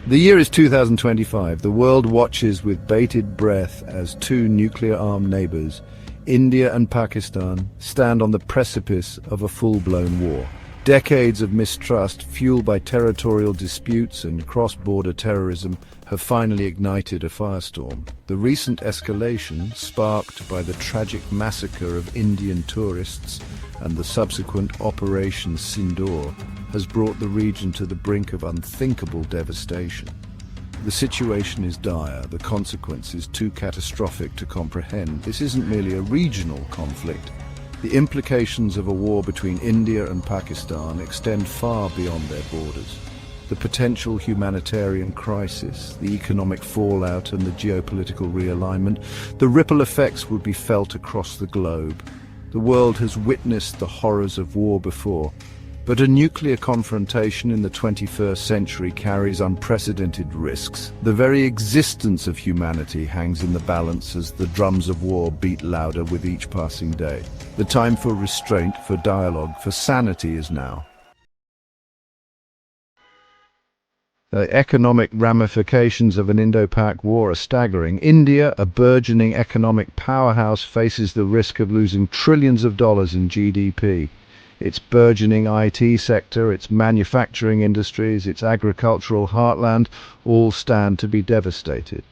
The year is 2025. The world watches with bated breath as two nuclear-armed neighbors, India and Pakistan, stand on the precipice of a full-blown war. Decades of mistrust, fueled by territorial disputes and cross-border terrorism, have finally ignited a firestorm. The recent escalation, sparked by the tragic massacre of Indian tourists and the subsequent Operation Sindoor, has brought the region to the brink of unthinkable devastation. The situation is dire, the consequences too catastrophic to comprehend. This isn't merely a regional conflict. The implications of a war between India and Pakistan extend far beyond their borders. The potential humanitarian crisis, the economic fallout and the geopolitical realignment, the ripple effects would be felt across the globe. The world has witnessed the horrors of war before, but a nuclear confrontation in the 21st century carries unprecedented risks. The very existence of humanity hangs in the balance as the drums of war beat louder with each passing day. The time for restraint, for dialogue, for sanity is now. The economic ramifications of an Indo-Pak war are staggering. India, a burgeoning economic powerhouse, faces the risk of losing trillions of dollars in GDP. Its burgeoning IT sector, its manufacturing industries, its agricultural heartland all stand to be devastated.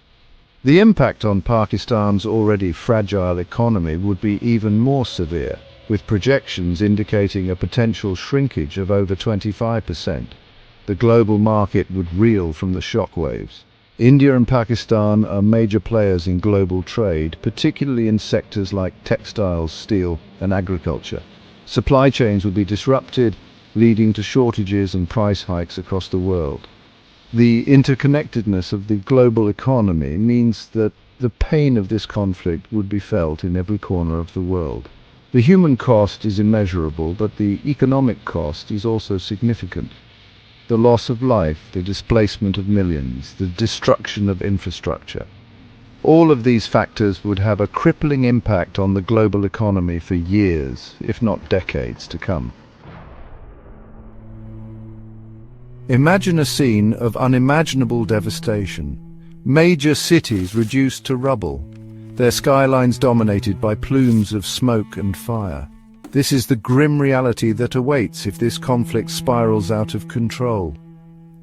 The impact on Pakistan's already fragile economy would be even more severe, with projections indicating a potential shrinkage of over 25%. The global market would reel from the shockwaves. India and Pakistan are major players in global trade, particularly in sectors like textiles, steel, and agriculture. Supply chains would be disrupted, leading to shortages and price hikes across the world. The interconnectedness of the global economy means that the pain of this conflict would be felt in every corner of the world. The human cost is immeasurable, but the economic cost is also significant. The loss of life, the displacement of millions, the destruction of infrastructure. All of these factors would have a crippling impact on the global economy for years, if not decades, to come. Imagine a scene of unimaginable devastation. Major cities reduced to rubble, their skylines dominated by plumes of smoke and fire. This is the grim reality that awaits if this conflict spirals out of control.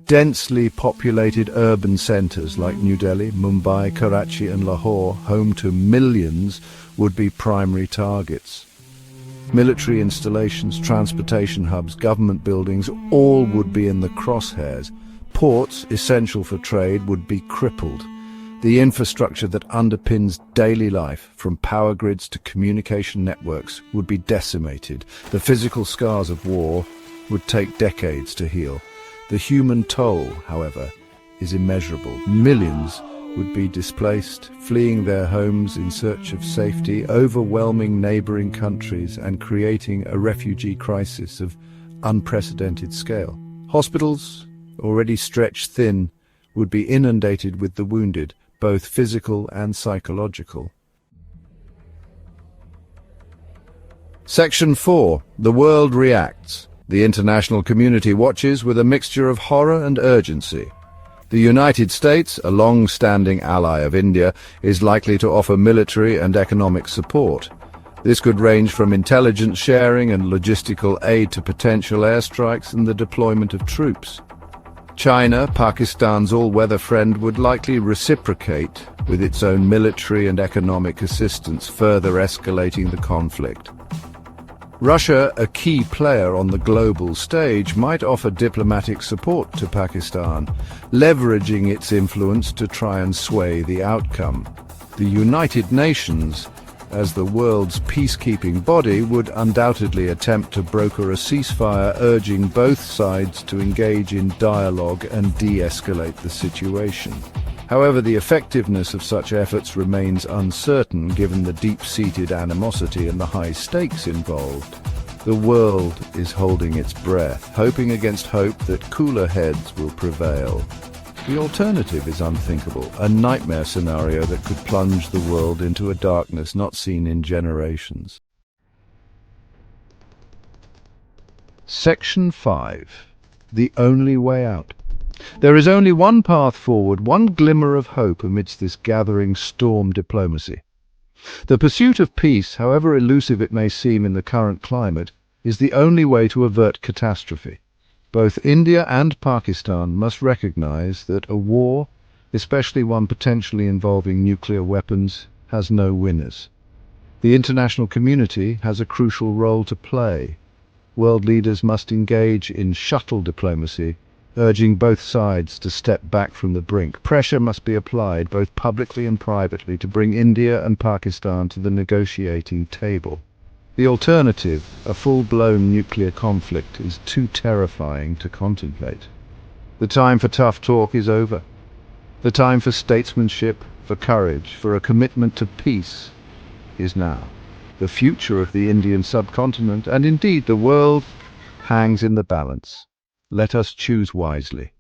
Densely populated urban centers like New Delhi, Mumbai, Karachi and Lahore, home to millions, would be primary targets. Military installations, transportation hubs, government buildings, all would be in the crosshairs. Ports, essential for trade, would be crippled. The infrastructure that underpins daily life, from power grids to communication networks, would be decimated. The physical scars of war would take decades to heal. The human toll, however, is immeasurable. Millions would be displaced, fleeing their homes in search of safety, overwhelming neighboring countries and creating a refugee crisis of unprecedented scale. Hospitals, already stretched thin, would be inundated with the wounded, both physical and psychological. Section 4. The world reacts. The international community watches with a mixture of horror and urgency. The United States, a long-standing ally of India, is likely to offer military and economic support. This could range from intelligence sharing and logistical aid to potential airstrikes and the deployment of troops. China, Pakistan's all-weather friend, would likely reciprocate with its own military and economic assistance, further escalating the conflict. Russia, a key player on the global stage, might offer diplomatic support to Pakistan, leveraging its influence to try and sway the outcome. The United Nations, as the world's peacekeeping body, would undoubtedly attempt to broker a ceasefire, urging both sides to engage in dialogue and de-escalate the situation. However, the effectiveness of such efforts remains uncertain given the deep-seated animosity and the high stakes involved. The world is holding its breath, hoping against hope that cooler heads will prevail. The alternative is unthinkable, a nightmare scenario that could plunge the world into a darkness not seen in generations. Section 5. The only way out. There is only one path forward, one glimmer of hope amidst this gathering storm diplomacy. The pursuit of peace, however elusive it may seem in the current climate, is the only way to avert catastrophe. Both India and Pakistan must recognize that a war, especially one potentially involving nuclear weapons, has no winners. The international community has a crucial role to play. World leaders must engage in shuttle diplomacy, urging both sides to step back from the brink. Pressure must be applied, both publicly and privately, to bring India and Pakistan to the negotiating table. The alternative, a full-blown nuclear conflict, is too terrifying to contemplate. The time for tough talk is over. The time for statesmanship, for courage, for a commitment to peace is now. The future of the Indian subcontinent, and indeed the world, hangs in the balance. Let us choose wisely.